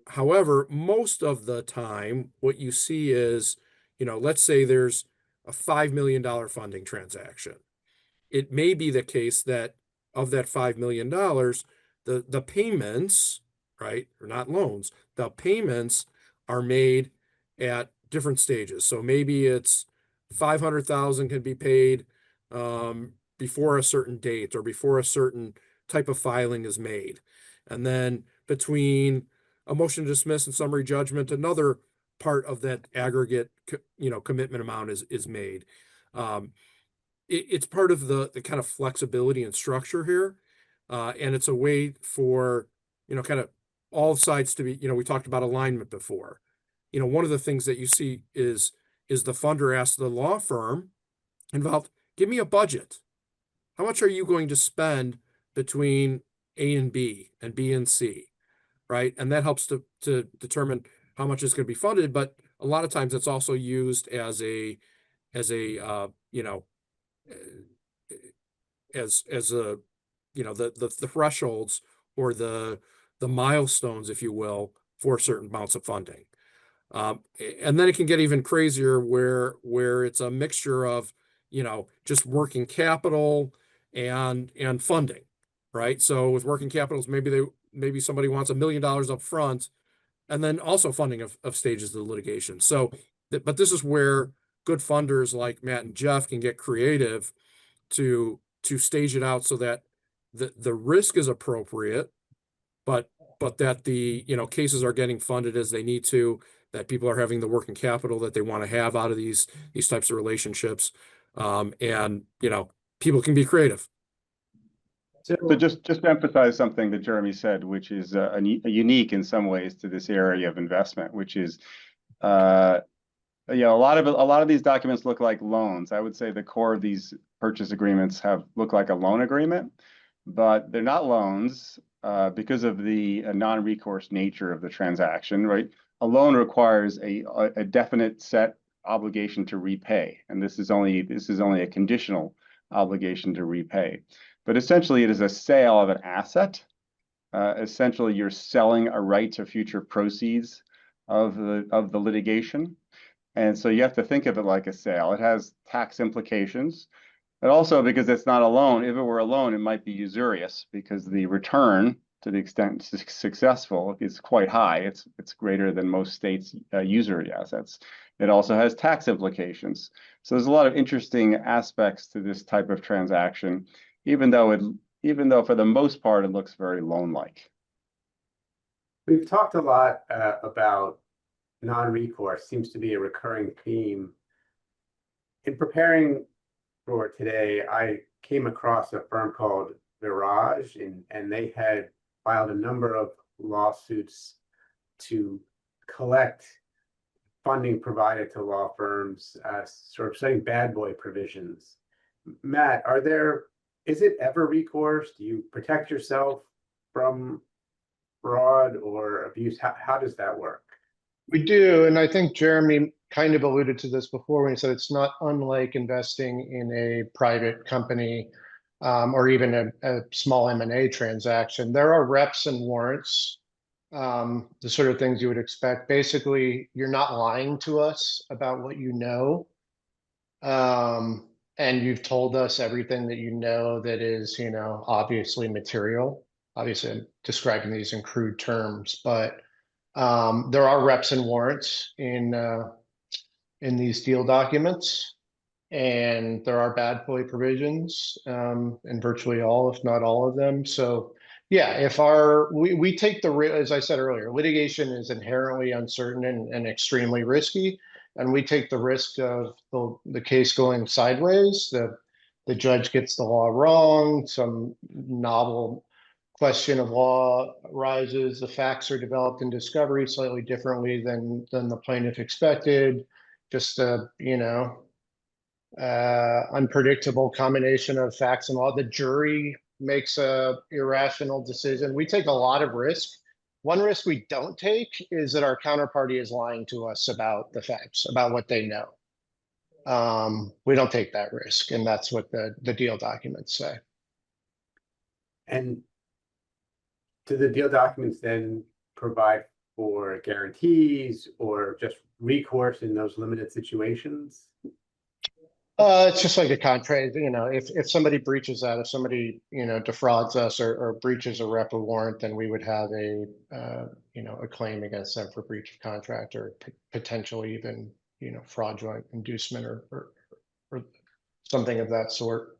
However, most of the time, what you see is, let's say there's a $5 million funding transaction. It may be the case that of that $5 million, the payments, right, are not loans. The payments are made at different stages. So maybe it's 500,000 can be paid before a certain date or before a certain type of filing is made. And then between a motion to dismiss and summary judgment, another part of that aggregate, commitment amount is made. It's part of the kind of flexibility and structure here. And it's a way for, kind of all sides to be, we talked about alignment before. One of the things that you see is the funder asks the law firm involved, give me a budget. How much are you going to spend between A and B and B and C, right? And that helps to determine how much is going to be funded. But a lot of times it's also used as the thresholds or the milestones, if you will, for certain amounts of funding. And then it can get even crazier where it's a mixture of, just working capital and funding, right? So with working capitals, maybe somebody wants $1 million up front, and then also funding of stages of the litigation. So, but this is where good funders like Matt and Jeff can get creative to stage it out so that the risk is appropriate, but that the, you know, cases are getting funded as they need to, that people are having the working capital that they want to have out of these types of relationships. And, you know, people can be creative. So So just to emphasize something that Jeremy said, which is a unique in some ways to this area of investment, which is, you know, a lot of these documents look like loans. I would say the core of these purchase agreements look like a loan agreement, but they're not loans because of the non-recourse nature of the transaction, right? A loan requires a definite set obligation to repay, and this is only a conditional obligation to repay. But essentially, it is a sale of an asset. Essentially, you're selling a right to future proceeds of the litigation. And so you have to think of it like a sale. It has tax implications. And also because it's not a loan, if it were a loan, it might be usurious because the return, to the extent successful, is quite high. It's greater than most states' usury assets. It also has tax implications. So there's a lot of interesting aspects to this type of transaction, even though for the most part it looks very loan-like. we've talked a lot about non-recourse, seems to be a recurring theme. In preparing for today, I came across a firm called Virage, and they had filed a number of lawsuits to collect funding provided to law firms, sort of setting bad boy provisions. Matt, is it ever recourse? Do you protect yourself from fraud or abuse? How does that work? We do, and I think Jeremy kind of alluded to this before when he said it's not unlike investing in a private company or even a small M&A transaction. There are reps and warrants, the sort of things you would expect. Basically, you're not lying to us about what you know, and you've told us everything that you know that is, you know, obviously material. Obviously, I'm describing these in crude terms, but there are reps and warrants in these deal documents, and there are bad boy provisions in virtually all, if not all of them. So yeah, if we take as I said earlier, litigation is inherently uncertain and extremely risky, and we take the risk of the case going sideways. The judge gets the law wrong, some novel question of law arises, the facts are developed in discovery slightly differently than the plaintiff expected, just a, you know, unpredictable combination of facts and law. The jury makes a irrational decision. We take a lot of risk. One risk we don't take is that our counterparty is lying to us about the facts, about what they know. We don't take that risk, and that's what the deal documents say. And do the deal documents then provide for guarantees or just recourse in those limited situations? It's just like a contract, you know, if somebody breaches that, if somebody, you know, defrauds us or breaches a rep or warrant, then we would have a, you know, a claim against them for breach of contract or potentially even, you know, fraudulent inducement or something of that sort.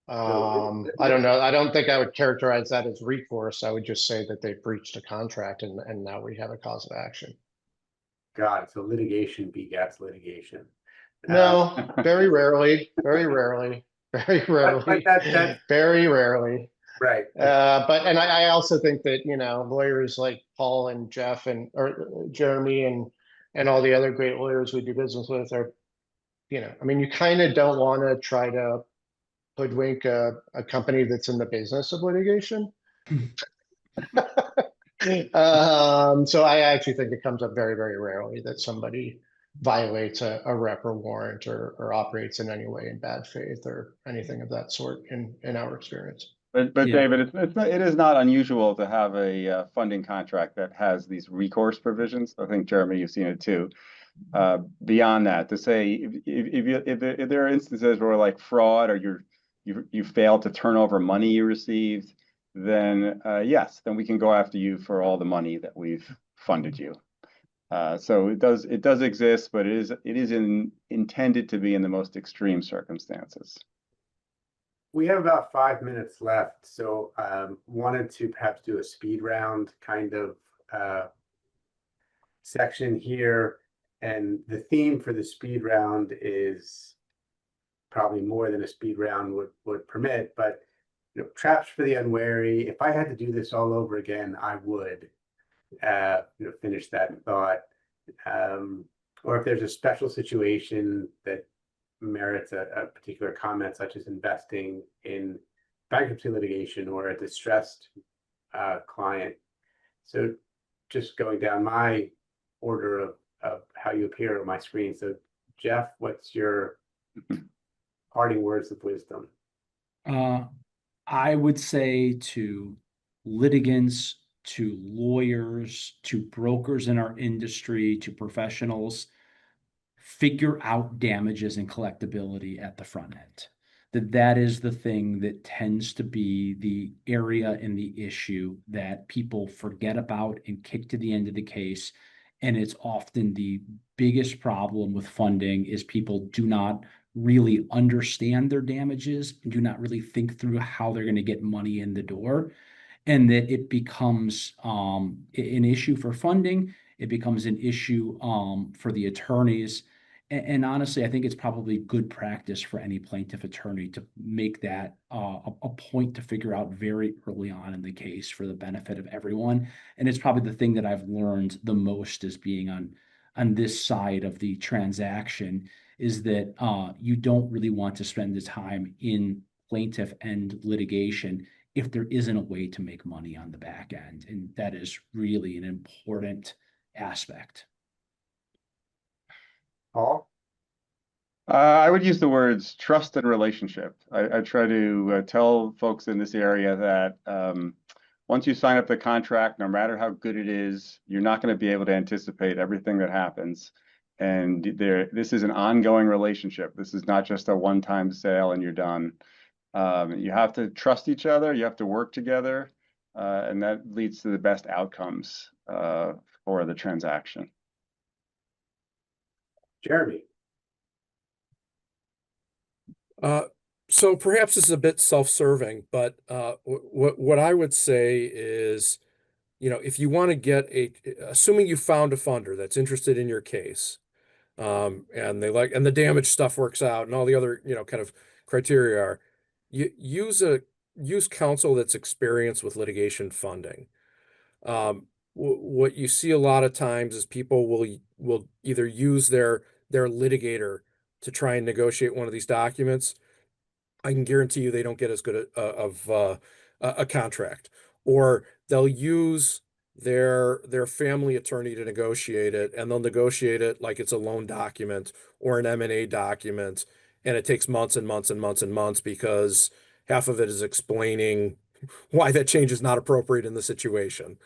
I don't know. I don't think I would characterize that as recourse. I would just say that they breached a contract and now we have a cause of action. Got it. So litigation begets litigation. No, very rarely, very rarely, very rarely, very rarely. Right. But I also think that, you know, lawyers like Paul and Jeff or Jeremy and all the other great lawyers we do business with are, you know, I mean, you kind of don't want to try to hoodwink a company that's in the business of litigation. So I actually think it comes up very, very rarely that somebody violates a rep or warrant or operates in any way in bad faith or anything of that sort in our experience. But Yeah. David, it is not unusual to have a funding contract that has these recourse provisions. I think, Jeremy, you've seen it too. Beyond that, to say if there are instances where like fraud or you fail to turn over money you received, then yes, then we can go after you for all the money that we've funded you. So it does exist, but it is intended to be in the most extreme circumstances. We have about 5 minutes left, so wanted to perhaps do a speed round kind of section here. And the theme for the speed round is probably more than a speed round would permit, but traps for the unwary. If I had to do this all over again, I would finish that thought. Or if there's a special situation that merits a particular comment, such as investing in bankruptcy litigation or a distressed client. So just going down my order of how you appear on my screen. So Jeff, what's your parting words of wisdom? I would say to litigants, to lawyers, to brokers in our industry, to professionals, figure out damages and collectability at the front end. That is the thing that tends to be the area in the issue that people forget about and kick to the end of the case. And it's often the biggest problem with funding is people do not really understand their damages and do not really think through how they're going to get money in the door. And that it becomes an issue for funding. It becomes an issue for the attorneys. And honestly, I think it's probably good practice for any plaintiff attorney to make that a point to figure out very early on in the case for the benefit of everyone. And it's probably the thing that I've learned the most as being on this side of the transaction is that you don't really want to spend the time in plaintiff end litigation if there isn't a way to make money on the back end. And that is really an important aspect. Paul? I would use the words trust and relationship. I try to tell folks in this area that once you sign up the contract, no matter how good it is, you're not going to be able to anticipate everything that happens. And this is an ongoing relationship. This is not just a one-time sale and you're done. You have to trust each other. You have to work together. And that leads to the best outcomes for the transaction. Jeremy? So perhaps this is a bit self-serving, but what I would say is, if you want to get assuming you found a funder that's interested in your case, and and the damage stuff works out and all the other, kind of criteria are, use counsel that's experienced with litigation funding. What you see a lot of times is people will either use their litigator to try and negotiate one of these documents. I can guarantee you they don't get as good of a contract, or they'll use their family attorney to negotiate it, and they'll negotiate it like it's a loan document or an M&A document, and it takes months and months and months and months because half of it is explaining why that change is not appropriate in the situation.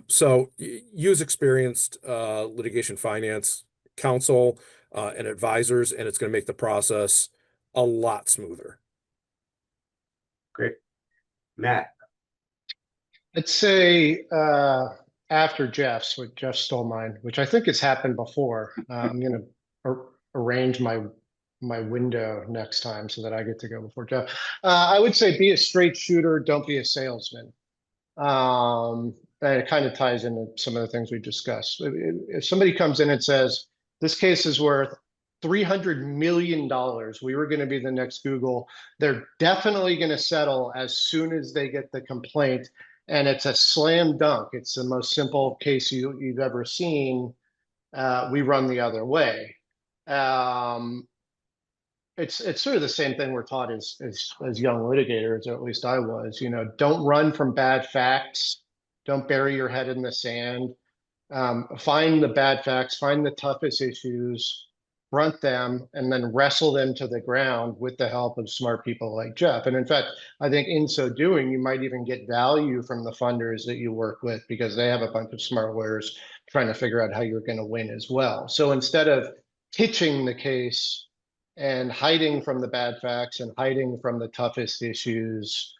So use experienced litigation finance counsel and advisors, and it's going to make the process a lot smoother. Great. Matt? I'd say after Jeff's, which Jeff stole mine, which I think has happened before. I'm going to arrange my window next time so that I get to go before Jeff. I would say be a straight shooter, don't be a salesman. And it kind of ties into some of the things we discussed. If somebody comes in and says, this case is worth $300 million, we were going to be the next Google, they're definitely going to settle as soon as they get the complaint. And it's a slam dunk. It's the most simple case you've ever seen. We run the other way. It's sort of the same thing we're taught as young litigators, or at least I was. Don't run from bad facts. Don't bury your head in the sand. Find the bad facts. Find the toughest issues. Front them, and then wrestle them to the ground with the help of smart people like Jeff. And in fact, I think in so doing, you might even get value from the funders that you work with because they have a bunch of smart lawyers trying to figure out how you're going to win as well. So instead of pitching the case and hiding from the bad facts and hiding from the toughest issues,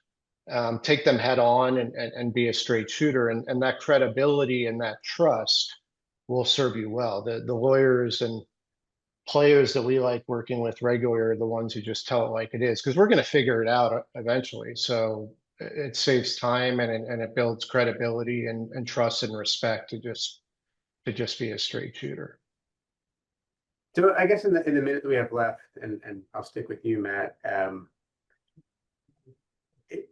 take them head on and be a straight shooter. And that credibility and that trust will serve you well. The lawyers and players that we like working with regularly are the ones who just tell it like it is, because we're going to figure it out eventually. So it saves time and it builds credibility and trust and respect to just be a straight shooter. So I guess in the minute that we have left, and I'll stick with you, Matt. If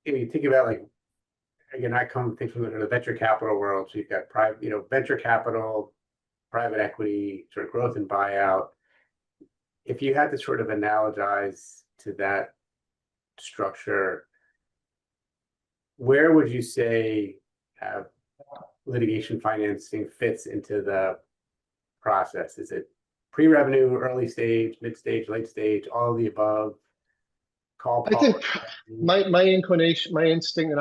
you think about, like, again, I come think from the venture capital world. So you've got private, venture capital, private equity, sort of growth and buyout. If you had to sort of analogize to that structure, where would you say litigation financing fits into the process? Is it pre-revenue, early stage, mid-stage, late stage, all of the above? I think my inclination, my instinct, and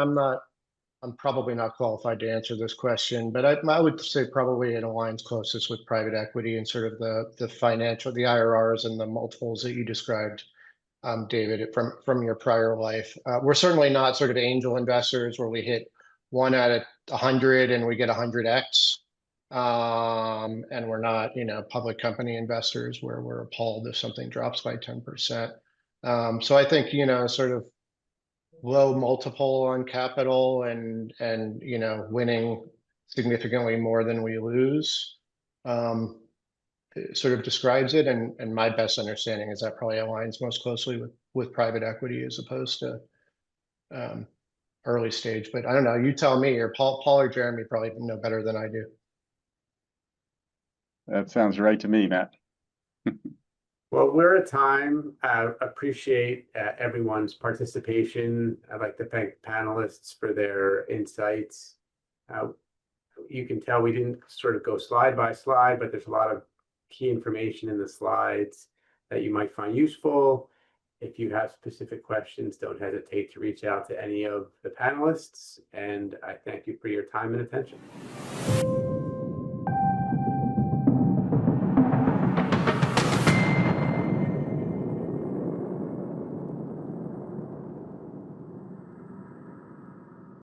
I'm probably not qualified to answer this question, but I would say probably it aligns closest with private equity and sort of the financial, the IRRs and the multiples that you described, David, from your prior life. We're certainly not sort of angel investors where we hit 1 out of 100 and we get 100x. And we're not, public company investors where we're appalled if something drops by 10%. So I think, sort of low multiple on capital and winning significantly more than we lose, sort of describes it. And my best understanding is that probably aligns most closely with private equity as opposed to early stage. But I don't know, you tell me, or Paul or Jeremy probably know better than I do. That sounds right to me, Matt. Well, we're at time. Appreciate everyone's participation. I'd like to thank panelists for their insights. You can tell we didn't sort of go slide by slide, but there's a lot of key information in the slides that you might find useful. If you have specific questions, don't hesitate to reach out to any of the panelists. And I thank you for your time and attention.